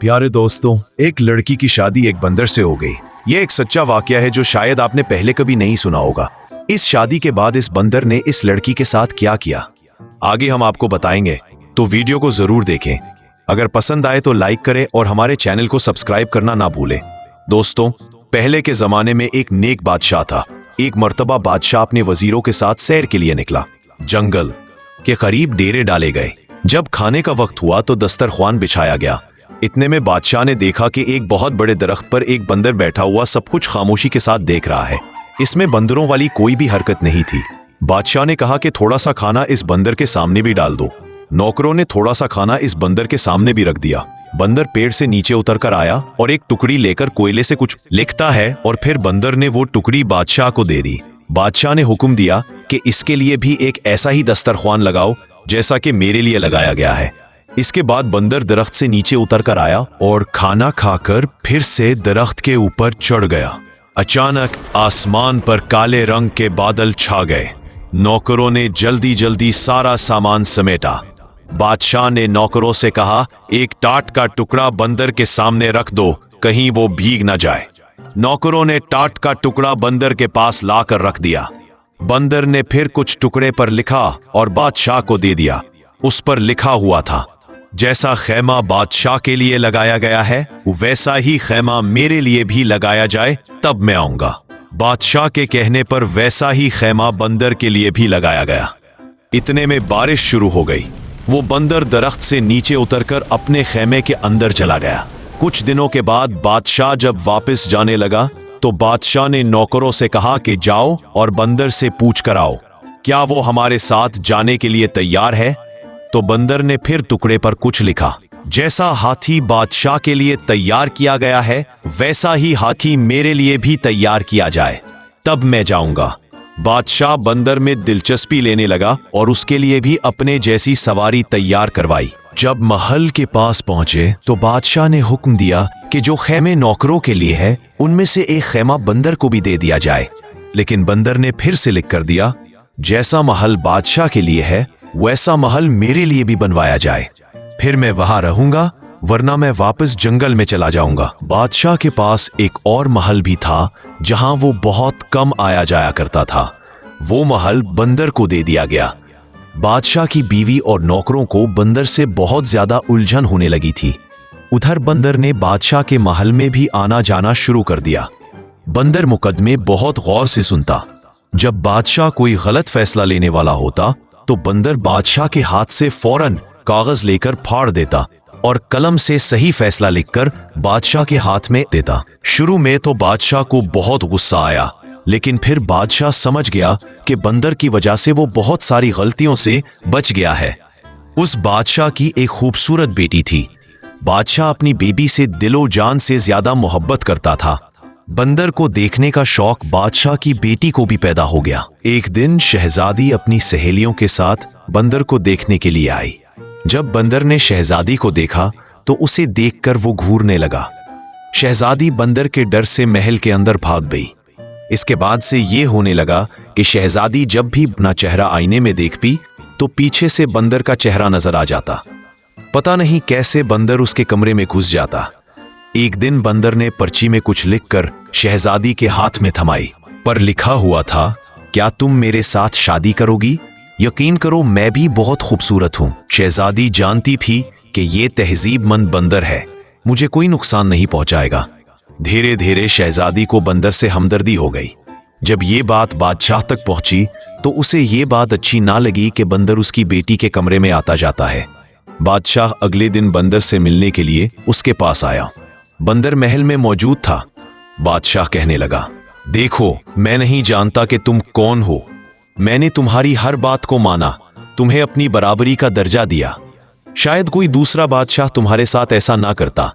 प्यारे दोस्तों, एक लड़की की शादी एक बंदर से हो गई। ये एक सच्चा वाकया है जो शायद आपने पहले कभी नहीं सुना होगा। इस शादी के बाद इस बंदर ने इस लड़की के साथ क्या किया, आगे हम आपको बताएंगे, तो वीडियो को जरूर देखें। अगर पसंद आए तो लाइक करें और हमारे चैनल को सब्सक्राइब करना ना भूलें। दोस्तों, पहले के जमाने में एक नेक बादशाह था। एक मर्तबा बादशाह अपने वजीरों के साथ सैर के लिए निकला। जंगल के करीब डेरे डाले गए। जब खाने का वक्त हुआ तो दस्तरख्वान बिछाया गया। इतने में बादशाह ने देखा कि एक बहुत बड़े दरख्त पर एक बंदर बैठा हुआ सब कुछ खामोशी के साथ देख रहा है। इसमें बंदरों वाली कोई भी हरकत नहीं थी। बादशाह ने कहा कि थोड़ा सा खाना इस बंदर के सामने भी डाल दो। नौकरों ने थोड़ा सा खाना इस बंदर के सामने भी रख दिया। बंदर पेड़ से नीचे उतर कर आया और एक टुकड़ी लेकर कोयले से कुछ लिखता है और फिर बंदर ने वो टुकड़ी बादशाह को दे दी। बादशाह ने हुक्म दिया कि इसके लिए भी एक ऐसा ही दस्तरख्वान लगाओ जैसा कि मेरे लिए लगाया गया है। इसके बाद बंदर दरख्त से नीचे उतर कर आया और खाना खाकर फिर से दरख्त के ऊपर चढ़ गया। अचानक आसमान पर काले रंग के बादल छा गए। नौकरों ने जल्दी जल्दी सारा सामान समेटा। बादशाह ने नौकरों से कहा, एक टाट का टुकड़ा बंदर के सामने रख दो, कहीं वो भीग न जाए। नौकरों ने टाट का टुकड़ा बंदर के पास लाकर रख दिया। बंदर ने फिर कुछ टुकड़े पर लिखा और बादशाह को दे दिया। उस पर लिखा हुआ था, जैसा खैमा बादशाह के लिए लगाया गया है वैसा ही खैमा मेरे लिए भी लगाया जाए, तब मैं आऊंगा। बादशाह के कहने पर वैसा ही खैमा बंदर के लिए भी लगाया गया। इतने में बारिश शुरू हो गई। वो बंदर दरख्त से नीचे उतरकर अपने खैमे के अंदर चला गया। कुछ दिनों के बाद बादशाह जब वापस जाने लगा तो बादशाह ने नौकरों से कहा कि जाओ और बंदर से पूछ कर आओ, क्या वो हमारे साथ जाने के लिए तैयार है। तो बंदर ने फिर टुकड़े पर कुछ लिखा, जैसा हाथी बादशाह के लिए तैयार किया गया है वैसा ही हाथी मेरे लिए भी तैयार किया जाए, तब मैं जाऊंगा। बादशाह बंदर में दिलचस्पी लेने लगा और उसके लिए भी अपने जैसी सवारी तैयार करवाई। जब महल के पास पहुंचे तो बादशाह ने हुक्म दिया कि जो खैमे नौकरों के लिए है उनमें से एक खैमा बंदर को भी दे दिया जाए। लेकिन बंदर ने फिर से लिख कर दिया, जैसा महल बादशाह के लिए है वैसा महल मेरे लिए भी बनवाया जाए, फिर मैं वहां रहूंगा, वरना मैं वापस जंगल में चला जाऊंगा। बादशाह के पास एक और महल भी था जहां वो बहुत कम आया जाया करता था। वो महल बंदर को दे दिया गया। बादशाह की बीवी और नौकरों को बंदर से बहुत ज्यादा उलझन होने लगी थी। उधर बंदर ने बादशाह के महल में भी आना जाना शुरू कर दिया। बंदर मुकदमे बहुत गौर से सुनता। जब बादशाह कोई गलत फैसला लेने वाला होता तो बंदर बादशाह के हाथ से फौरन कागज लेकर फाड़ देता और कलम से सही फैसला लिखकर बादशाह के हाथ में देता। शुरू में तो बादशाह को बहुत गुस्सा आया, लेकिन फिर बादशाह समझ गया कि बंदर की वजह से वो बहुत सारी गलतियों से बच गया है। उस बादशाह की एक खूबसूरत बेटी थी। बादशाह अपनी बेबी से दिलो जान से ज्यादा मोहब्बत करता था। बंदर को देखने का शौक बादशाह की बेटी को भी पैदा हो गया। एक दिन शहजादी अपनी सहेलियों के साथ बंदर को देखने के लिए आई। जब बंदर ने शहजादी को देखा तो उसे देखकर वो घूरने लगा। शहजादी बंदर के डर से महल के अंदर भाग गई। इसके बाद से ये होने लगा कि शहजादी जब भी अपना चेहरा आईने में देखती तो पीछे से बंदर का चेहरा नजर आ जाता। पता नहीं कैसे बंदर उसके कमरे में घुस जाता। एक दिन बंदर ने पर्ची में कुछ लिखकर शहजादी के हाथ में थमाई। पर लिखा हुआ था, क्या तुम मेरे साथ शादी करोगी? यकीन करो, मैं भी बहुत खूबसूरत हूँ। शहजादी जानती थी कि ये तहजीबमंद बंदर है, मुझे कोई नुकसान नहीं पहुंचाएगा। धीरे धीरे शहजादी को बंदर से हमदर्दी हो गई। जब ये बात बादशाह तक पहुंची तो उसे ये बात अच्छी ना लगी कि बंदर उसकी बेटी के कमरे में आता जाता है। बादशाह अगले दिन बंदर से मिलने के लिए उसके पास आया। बंदर महल में मौजूद था। बादशाह कहने लगा, देखो, मैं नहीं जानता कि तुम कौन हो। मैंने तुम्हारी हर बात को माना, तुम्हें अपनी बराबरी का दर्जा दिया। शायद कोई दूसरा बादशाह तुम्हारे साथ ऐसा ना करता,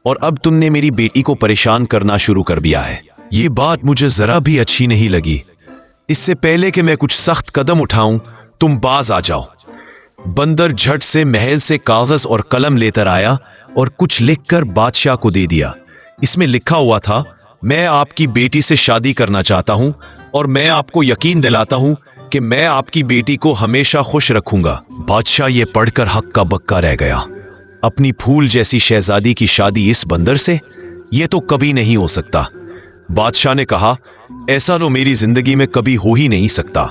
और अब तुमने मेरी बेटी को परेशान करना शुरू कर दिया है। ये बात मुझे जरा भी अच्छी नहीं लगी। इससे पहले कि मैं कुछ सख्त कदम उठाऊं, तुम बाज आ जाओ। बंदर झट से महल से कागज और कलम लेकर आया और कुछ लिखकर बादशाह को दे दिया। इसमें लिखा हुआ था, मैं आपकी बेटी से शादी करना चाहता हूं और मैं आपको यकीन दिलाता हूं कि मैं आपकी बेटी को हमेशा खुश रखूंगा। बादशाह ये पढ़कर हक्का बक्का रह गया। अपनी फूल जैसी शहजादी की शादी इस बंदर से? ये तो कभी नहीं हो सकता। बादशाह ने कहा, ऐसा तो मेरी जिंदगी में कभी हो ही नहीं सकता।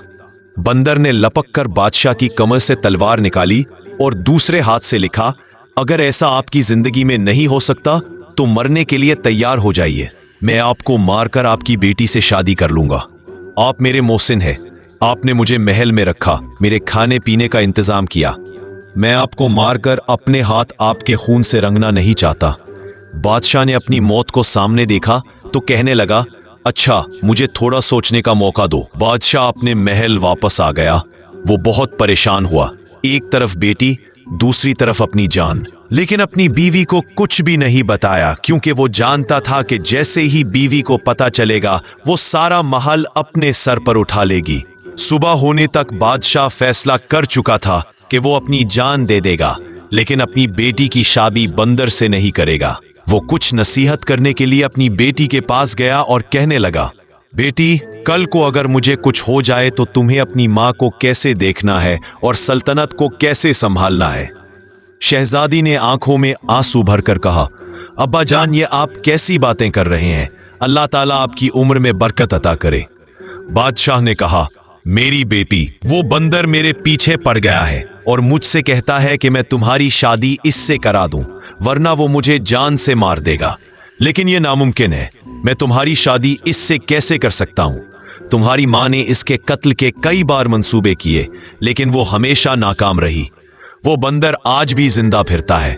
बंदर ने लपक कर बादशाह की कमर से तलवार निकाली और दूसरे हाथ से लिखा, अगर ऐसा आपकी जिंदगी में नहीं हो सकता तो मरने के लिए तैयार हो जाइए। मैं आपको मारकर आपकी बेटी से शादी कर लूंगा। आप मेरे मोहसिन हैं। आपने मुझे महल में रखा, मेरे खाने पीने का इंतजाम किया। मैं आपको मारकर अपने हाथ आपके खून से रंगना नहीं चाहता। बादशाह ने अपनी मौत को सामने देखा तो कहने लगा, अच्छा, मुझे थोड़ा सोचने का मौका दो। बादशाह अपने महल वापस आ गया। वो बहुत परेशान हुआ। एक तरफ बेटी, दूसरी तरफ अपनी जान। लेकिन अपनी बीवी को कुछ भी नहीं बताया, क्योंकि वो जानता था कि जैसे ही बीवी को पता चलेगा वो सारा महल अपने सर पर उठा लेगी। सुबह होने तक बादशाह फैसला कर चुका था कि वो अपनी जान दे देगा, लेकिन अपनी बेटी की शादी बंदर से नहीं करेगा। वो कुछ नसीहत करने के लिए अपनी बेटी के पास गया और कहने लगा, बेटी, कल को अगर मुझे कुछ हो जाए तो तुम्हें अपनी माँ को कैसे देखना है और सल्तनत को कैसे संभालना है। शहजादी ने आंखों में आंसू भरकर कहा, अब्बा जान, ये आप कैसी बातें कर रहे हैं? अल्लाह ताला आपकी उम्र में बरकत अता करे। बादशाह ने कहा, मेरी बेटी, वो बंदर मेरे पीछे पड़ गया है और मुझसे कहता है कि मैं तुम्हारी शादी इससे करा दूं, वरना वो मुझे जान से मार देगा। लेकिन ये नामुमकिन है। मैं तुम्हारी शादी इससे कैसे कर सकता हूं? तुम्हारी माँ ने इसके कत्ल के कई बार मंसूबे किए, लेकिन वो हमेशा नाकाम रही। वो बंदर आज भी जिंदा फिरता है।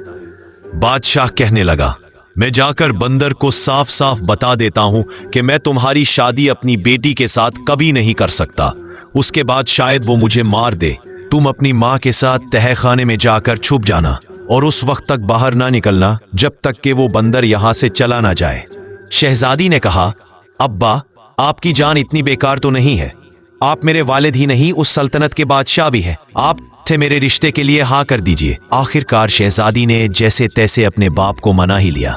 बादशाह कहने लगा, मैं जाकर बंदर को साफ साफ बता देता हूं कि मैं तुम्हारी शादी अपनी बेटी के साथ कभी नहीं कर सकता। उसके बाद शायद वो मुझे मार दे। तुम अपनी माँ के साथ तहखाने में जाकर छुप जाना और उस वक्त तक बाहर ना निकलना जब तक कि वो बंदर यहां से चला ना जाए। शहजादी ने कहा, अब्बा, आपकी जान इतनी बेकार तो नहीं है। आप मेरे वालिद ही नहीं, उस सल्तनत के बादशाह भी हैं। आप थे मेरे रिश्ते के लिए हाँ कर दीजिए। आखिरकार शहजादी ने जैसे तैसे अपने बाप को मना ही लिया।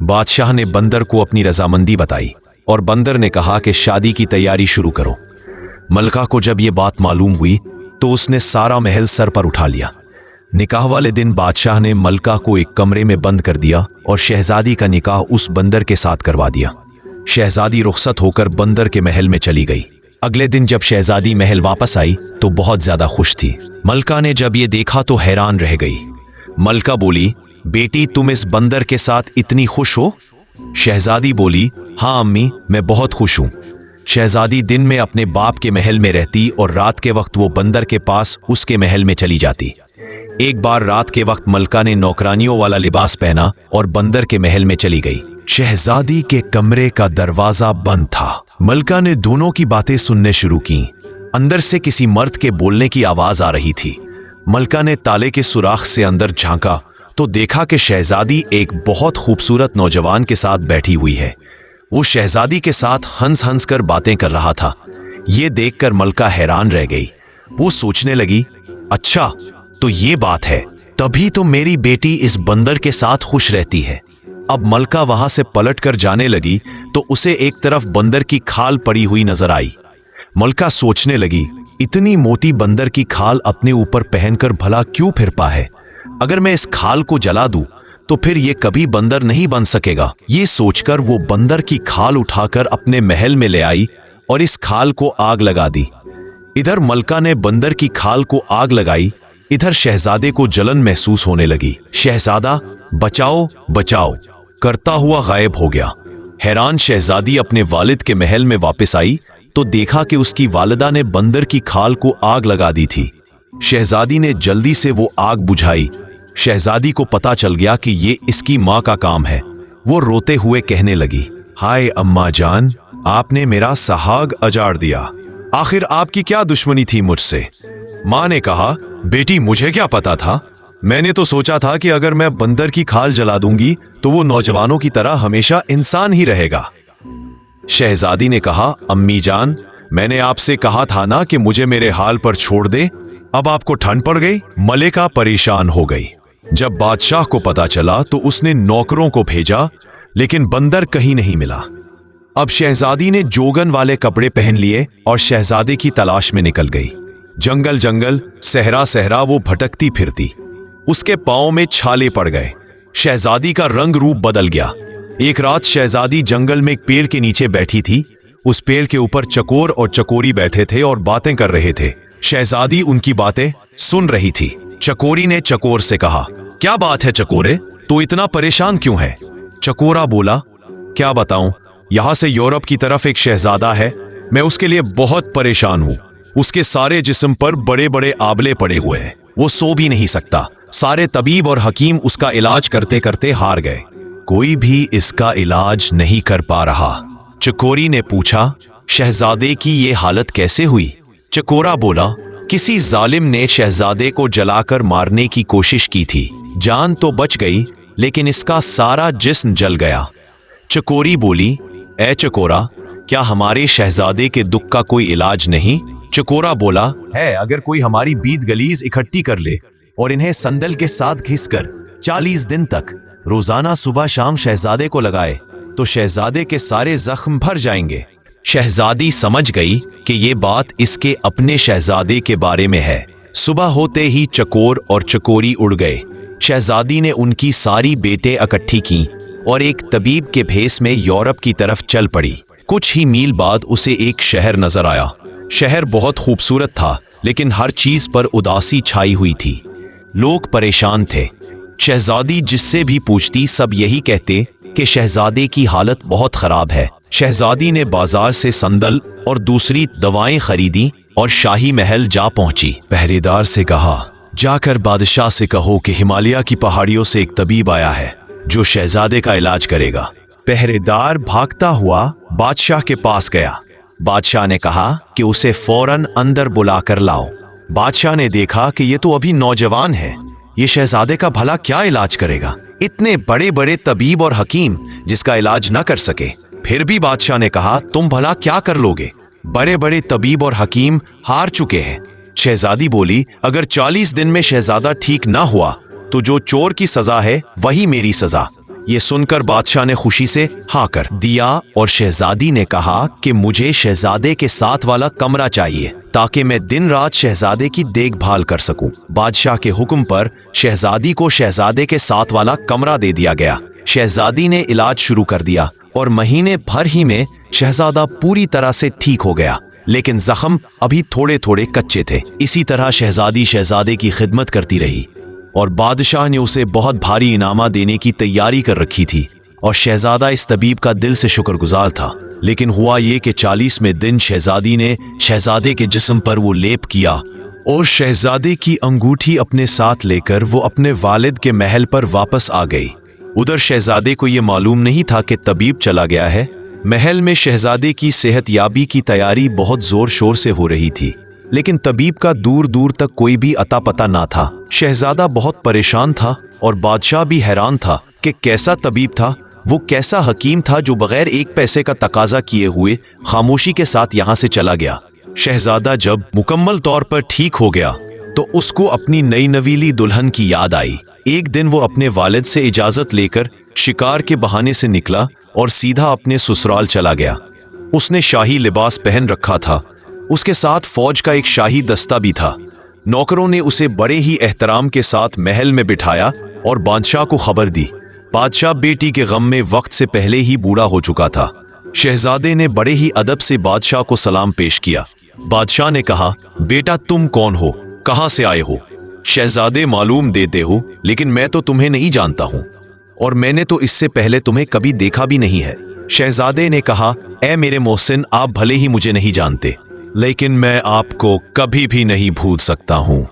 बादशाह ने बंदर को अपनी रजामंदी बताई और बंदर ने कहा कि शादी की तैयारी शुरू करो। मलका को जब ये बात मालूम हुई तो उसने सारा महल सर पर उठा लिया। निकाह वाले दिन बादशाह ने मलका को एक कमरे में बंद कर दिया और शहजादी का निकाह उस बंदर के साथ करवा दिया। शहजादी रुखसत होकर बंदर के महल में चली गई। अगले दिन जब शहजादी महल वापस आई तो बहुत ज्यादा खुश थी। मलका ने जब ये देखा तो हैरान रह गई। मलका बोली, बेटी, तुम इस बंदर के साथ इतनी खुश हो? शहजादी बोली, हाँ अम्मी, मैं बहुत खुश हूँ। शहजादी दिन में अपने बाप के महल में रहती और रात के वक्त वो बंदर के पास उसके महल में चली जाती। एक बार रात के वक्त मलका ने नौकरानियों वाला लिबास पहना और बंदर के महल में चली गई। शहजादी के कमरे का दरवाजा बंद था। मलका ने दोनों की बातें सुनने शुरू की। अंदर से किसी मर्द के बोलने की आवाज आ रही थी। मलका ने ताले के सुराख से अंदर झांका तो देखा कि शहजादी एक बहुत खूबसूरत नौजवान के साथ बैठी हुई है। वो शहजादी के साथ हंस हंस कर बातें कर रहा था। ये देखकर मलका हैरान रह गई। वो सोचने लगी, अच्छा तो ये बात है, तभी तो मेरी बेटी इस बंदर के साथ खुश रहती है। अब मलका वहां से पलट कर जाने लगी तो उसे एक तरफ बंदर की खाल पड़ी हुई नजर आई। मलका सोचने लगी, इतनी मोटी बंदर की खाल अपने ऊपर पहनकर भला क्यों फिरता है? अगर मैं इस खाल को जला दूं तो फिर ये कभी बंदर नहीं बन सकेगा। ये सोचकर वो बंदर की खाल उठाकर अपने महल में ले आई और इस खाल को आग लगा दी। इधर मलका ने बंदर की खाल को आग लगाई, इधर शहजादे को जलन महसूस होने लगी। शहजादा, बचाओ बचाओ करता हुआ गायब हो गया। हैरान शहजादी अपने वालिद के महल में वापस आई तो देखा कि उसकी वालिदा ने बंदर की खाल को आग लगा दी थी। शहजादी ने जल्दी से वो आग बुझाई। शहजादी को पता चल गया कि ये इसकी माँ का काम है। वो रोते हुए कहने लगी, हाय अम्मा जान, आपने मेरा सहाग अजाड़ दिया। आखिर आपकी क्या दुश्मनी थी मुझसे? माँ ने कहा, बेटी, मुझे क्या पता था? मैंने तो सोचा था कि अगर मैं बंदर की खाल जला दूंगी तो वो नौजवानों की तरह हमेशा इंसान ही रहेगा। शहजादी ने कहा, अम्मी जान, मैंने आपसे कहा था ना कि मुझे मेरे हाल पर छोड़ दे। अब आपको ठंड पड़ गई। मलिका परेशान हो गई। जब बादशाह को पता चला तो उसने नौकरों को भेजा, लेकिन बंदर कहीं नहीं मिला। अब शहजादी ने जोगन वाले कपड़े पहन लिए और शहजादे की तलाश में निकल गई। जंगल जंगल, सहरा सहरा वो भटकती फिरती। उसके पांव में छाले पड़ गए। शहजादी का रंग रूप बदल गया। एक रात शहजादी जंगल में एक पेड़ के नीचे बैठी थी। उस पेड़ के ऊपर चकोर और चकोरी बैठे थे और बातें कर रहे थे। शहजादी उनकी बातें सुन रही थी। चकोरी ने चकोर से कहा, क्या बात है चकोरे, तू इतना परेशान क्यों है? चकोरा बोला, क्या बताऊं, यहां से यूरोप की तरफ एक शहजादा है, मैं उसके लिए बहुत परेशान हूं। उसके सारे जिस्म पर बड़े बड़े आबले पड़े हुए हैं, वो सो भी नहीं सकता। सारे तबीब और हकीम उसका इलाज करते करते हार गए, कोई भी इसका इलाज नहीं कर पा रहा। चकोरी ने पूछा, शहजादे की ये हालत कैसे हुई? चकोरा बोला, किसी जालिम ने शहजादे को जलाकर मारने की कोशिश की थी। जान तो बच गई, लेकिन इसका सारा जिस्म जल गया। चकोरी बोली, ए चकोरा, क्या हमारे शहजादे के दुख का कोई इलाज नहीं? चकोरा बोला, है, अगर कोई हमारी बीत गलीज इकट्ठी कर ले और इन्हें संदल के साथ घिसकर 40 दिन तक रोजाना सुबह शाम शहजादे को लगाए तो शहजादे के सारे जख्म भर जाएंगे। शहजादी समझ गई कि ये बात इसके अपने शहजादे के बारे में है। सुबह होते ही चकोर और चकोरी उड़ गए। शहजादी ने उनकी सारी बेटें इकट्ठी की और एक तबीब के भेस में यूरोप की तरफ चल पड़ी। कुछ ही मील बाद उसे एक शहर नजर आया। शहर बहुत खूबसूरत था, लेकिन हर चीज पर उदासी छाई हुई थी। लोग परेशान थे। शहजादी जिससे भी पूछती सब यही कहते कि शहजादे की हालत बहुत खराब है। शहजादी ने बाजार से संदल और दूसरी दवाएं खरीदी और शाही महल जा पहुंची। पहरेदार से कहा, जाकर बादशाह से कहो कि हिमालय की पहाड़ियों से एक तबीब आया है जो शहजादे का इलाज करेगा। पहरेदार भागता हुआ बादशाह के पास गया। बादशाह ने कहा कि उसे फौरन अंदर बुलाकर लाओ। बादशाह ने देखा कि ये तो अभी नौजवान है, ये शहजादे का भला क्या इलाज करेगा? इतने बड़े बड़े तबीब और हकीम जिसका इलाज न कर सके। फिर भी बादशाह ने कहा, तुम भला क्या कर लोगे? बड़े बड़े तबीब और हकीम हार चुके हैं। शहजादी बोली, अगर 40 दिन में शहजादा ठीक ना हुआ तो जो चोर की सजा है वही मेरी सजा। ये सुनकर बादशाह ने खुशी से हाँ कर दिया और शहजादी ने कहा कि मुझे शहजादे के साथ वाला कमरा चाहिए ताकि मैं दिन रात शहजादे की देखभाल कर सकूं। बादशाह के हुक्म पर शहजादी को शहजादे के साथ वाला कमरा दे दिया गया। शहजादी ने इलाज शुरू कर दिया और महीने भर ही में शहजादा पूरी तरह से ठीक हो गया, लेकिन जख्म अभी थोड़े थोड़े कच्चे थे। इसी तरह शहजादी शहजादे की खिदमत करती रही और बादशाह ने उसे बहुत भारी इनामा देने की तैयारी कर रखी थी और शहजादा इस तबीब का दिल से शुक्रगुजार था। लेकिन हुआ ये कि 40वें दिन शहजादी ने शहजादे के जिस्म पर वो लेप किया और शहजादे की अंगूठी अपने साथ लेकर वो अपने वालिद के महल पर वापस आ गई। उधर शहजादे को ये मालूम नहीं था कि तबीब चला गया है। महल में शहजादे की सेहतयाबी की तैयारी बहुत जोर शोर से हो रही थी, लेकिन तबीब का दूर दूर तक कोई भी अता पता ना था। शहजादा बहुत परेशान था और बादशाह भी हैरान था कि कैसा तबीब था, वो कैसा हकीम था जो बगैर एक पैसे का तकाजा किए हुए खामोशी के साथ यहाँ से चला गया। शहजादा जब मुकम्मल तौर पर ठीक हो गया तो उसको अपनी नई नवीली दुल्हन की याद आई। एक दिन वो अपने वालिद से इजाजत लेकर शिकार के बहाने से निकला और सीधा अपने ससुराल चला गया। उसने शाही लिबास पहन रखा था। उसके साथ फौज का एक शाही दस्ता भी था। नौकरों ने उसे बड़े ही एहतराम के साथ महल में बिठाया और बादशाह को खबर दी। बादशाह बेटी के गम में वक्त से पहले ही बूढ़ा हो चुका था। शहजादे ने बड़े ही अदब से बादशाह को सलाम पेश किया। बादशाह ने कहा, बेटा तुम कौन हो, कहाँ से आए हो? शहजादे मालूम देते हो, लेकिन मैं तो तुम्हें नहीं जानता हूँ और मैंने तो इससे पहले तुम्हें कभी देखा भी नहीं है। शहजादे ने कहा, ए मेरे मोहसिन, आप भले ही मुझे नहीं जानते, लेकिन मैं आपको कभी भी नहीं भूल सकता हूँ।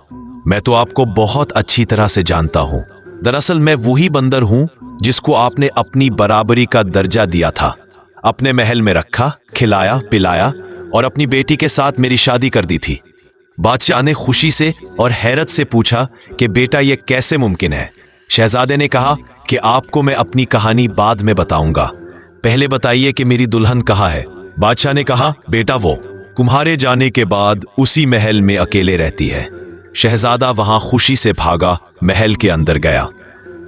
मैं तो आपको बहुत अच्छी तरह से जानता हूँ। दरअसल मैं वही बंदर हूँ जिसको आपने अपनी बराबरी का दर्जा दिया था, अपने महल में रखा, खिलाया पिलाया और अपनी बेटी के साथ मेरी शादी कर दी थी। बादशाह ने खुशी से और हैरत से पूछा कि बेटा ये कैसे मुमकिन है? शहजादे ने कहा कि आपको मैं अपनी कहानी बाद में बताऊंगा, पहले बताइए कि मेरी दुल्हन कहाँ है? बादशाह ने कहा, बेटा वो तुम्हारे जाने के बाद उसी महल में अकेले रहती है। शहजादा वहां खुशी से भागा महल के अंदर गया।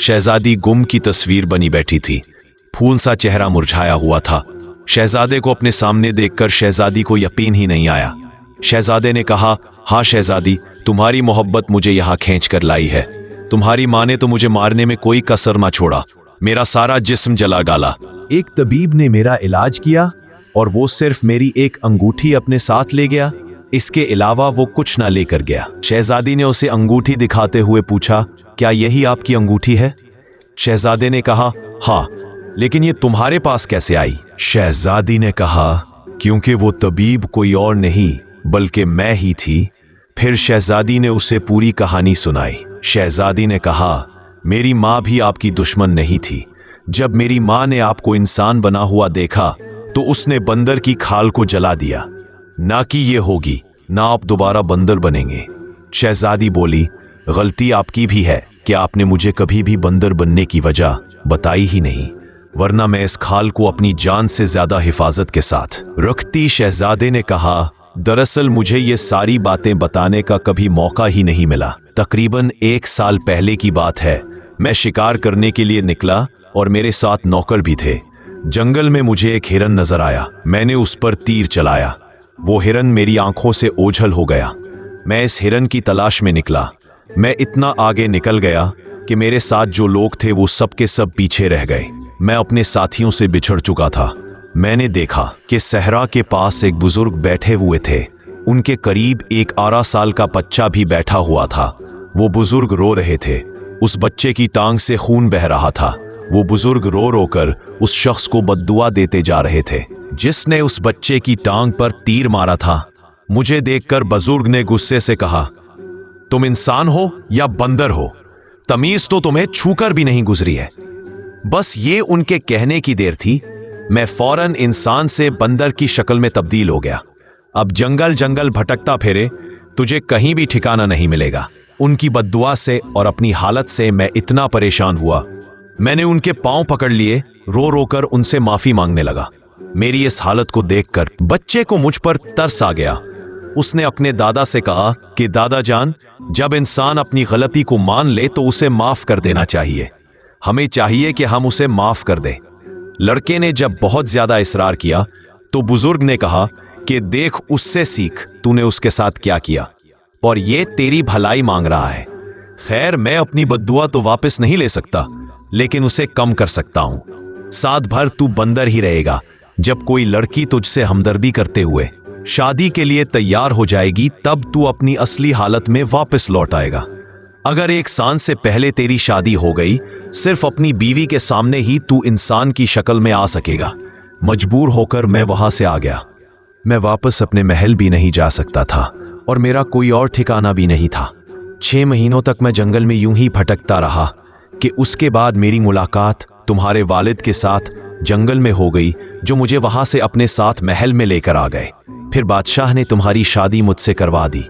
शहजादी गुम की तस्वीर बनी बैठी थी। फूल सा चेहरा मुरझाया हुआ था। शहजादे को अपने सामने देखकर शहजादी को यकीन ही नहीं आया। शहजादे ने कहा, हाँ शहजादी, तुम्हारी मोहब्बत मुझे यहाँ खींच कर लाई है। तुम्हारी माँ ने तो मुझे मारने में कोई कसर ना छोड़ा, मेरा सारा जिस्म जला डाला। एक तबीब ने मेरा इलाज किया और वो सिर्फ मेरी एक अंगूठी अपने साथ ले गया, इसके अलावा वो कुछ ना लेकर गया। शहजादी ने उसे अंगूठी दिखाते हुए पूछा, क्या यही आपकी अंगूठी है? शहजादे ने कहा, हाँ, लेकिन ये तुम्हारे पास कैसे आई? शहजादी ने कहा, क्योंकि वो तबीब कोई और नहीं बल्कि मैं ही थी। फिर शहजादी ने उसे पूरी कहानी सुनाई। शहजादी ने कहा, मेरी माँ भी आपकी दुश्मन नहीं थी। जब मेरी माँ ने आपको इंसान बना हुआ देखा तो उसने बंदर की खाल को जला दिया। ना कि ये होगी, ना आप दोबारा बंदर बनेंगे। शहजादी बोली, गलती आपकी भी है कि आपने मुझे कभी भी बंदर बनने की वजह बताई ही नहीं, वरना मैं इस खाल को अपनी जान से ज्यादा हिफाजत के साथ रखती। शहजादे ने कहा, दरअसल मुझे ये सारी बातें बताने का कभी मौका ही नहीं मिला। तकरीबन 1 साल पहले की बात है। मैं शिकार करने के लिए निकला और मेरे साथ नौकर भी थे। जंगल में मुझे एक हिरन नजर आया। मैंने उस पर तीर चलाया। वो हिरन मेरी आंखों से ओझल हो गया। मैं इस हिरन की तलाश में निकला। मैं इतना आगे निकल गया कि मेरे साथ जो लोग थे वो सब के सब पीछे रह गए। मैं अपने साथियों से बिछड़ चुका था। मैंने देखा कि सहरा के पास एक बुजुर्ग बैठे हुए थे। उनके करीब एक 11 साल का बच्चा भी बैठा हुआ था। वो बुजुर्ग रो रहे थे। उस बच्चे की टांग से खून बह रहा था। वो बुजुर्ग रो रो कर उस शख्स को बद्दुआ देते जा रहे थे जिसने उस बच्चे की टांग पर तीर मारा था। मुझे देखकर बुजुर्ग ने गुस्से से कहा, तुम इंसान हो या बंदर हो, तमीज तो तुम्हें छूकर भी नहीं गुजरी है। बस ये उनके कहने की देर थी। मैं फौरन इंसान से बंदर की शक्ल में तब्दील हो गया। अब जंगल जंगल भटकता फिरे, तुझे कहीं भी ठिकाना नहीं मिलेगा। उनकी बद्दुआ से और अपनी हालत से मैं इतना परेशान हुआ, मैंने उनके पांव पकड़ लिए, रो रो कर उनसे माफी मांगने लगा। मेरी इस हालत को देखकर बच्चे को मुझ पर तरस आ गया। उसने अपने दादा से कहा कि दादा जान, जब इंसान अपनी गलती को मान ले तो उसे माफ कर देना चाहिए। हमें चाहिए कि हम उसे माफ कर दें। लड़के ने जब बहुत ज्यादा इसरार किया तो बुजुर्ग ने कहा कि देख, उससे सीख, तूने उसके साथ क्या किया और ये तेरी भलाई मांग रहा है। खैर, मैं अपनी बद्दुआ तो वापस नहीं ले सकता, लेकिन उसे कम कर सकता हूं। साथ भर तू बंदर ही रहेगा। जब कोई लड़की तुझसे हमदर्दी करते हुए शादी के लिए तैयार हो जाएगी तब तू अपनी असली हालत में वापस लौट आएगा। अगर 1 साल से पहले तेरी शादी हो गई, सिर्फ अपनी बीवी के सामने ही तू इंसान की शक्ल में आ सकेगा। मजबूर होकर मैं वहां से आ गया। मैं वापस अपने महल भी नहीं जा सकता था और मेरा कोई और ठिकाना भी नहीं था। 6 महीनों तक मैं जंगल में यूं ही भटकता रहा कि उसके बाद मेरी मुलाकात तुम्हारे वालिद के साथ जंगल में हो गई, जो मुझे वहां से अपने साथ महल में लेकर आ गए। फिर बादशाह ने तुम्हारी शादी मुझसे करवा दी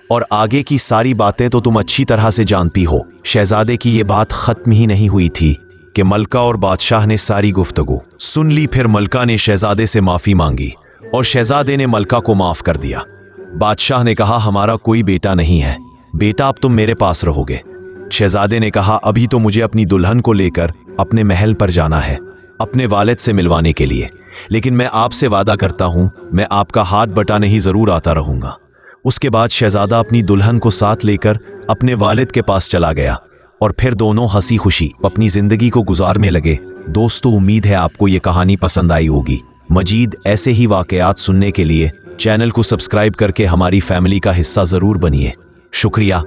और आगे की सारी बातें तो तुम अच्छी तरह से जानती हो। शहजादे की ये बात खत्म ही नहीं हुई थी कि मलका और बादशाह ने सारी गुफ्तगू सुन ली। फिर मलका ने शहजादे से माफी मांगी और शहजादे ने मलका को माफ कर दिया। बादशाह ने कहा, हमारा कोई बेटा नहीं है, बेटा अब तुम मेरे पास रहोगे। शहजादे ने कहा, अभी तो मुझे अपनी दुल्हन को लेकर अपने महल पर जाना है, अपने वालिद से मिलवाने के लिए, लेकिन मैं आपसे वादा करता हूं, मैं आपका हाथ बटाने ही जरूर आता रहूंगा। उसके बाद शहजादा अपनी दुल्हन को साथ लेकर अपने वालिद के पास चला गया और फिर दोनों हंसी खुशी अपनी जिंदगी को गुजारने लगे। दोस्तों, उम्मीद है आपको ये कहानी पसंद आई होगी। मजीद ऐसे ही वाकयात सुनने के लिए चैनल को सब्सक्राइब करके हमारी फैमिली का हिस्सा जरूर बनिए। शुक्रिया।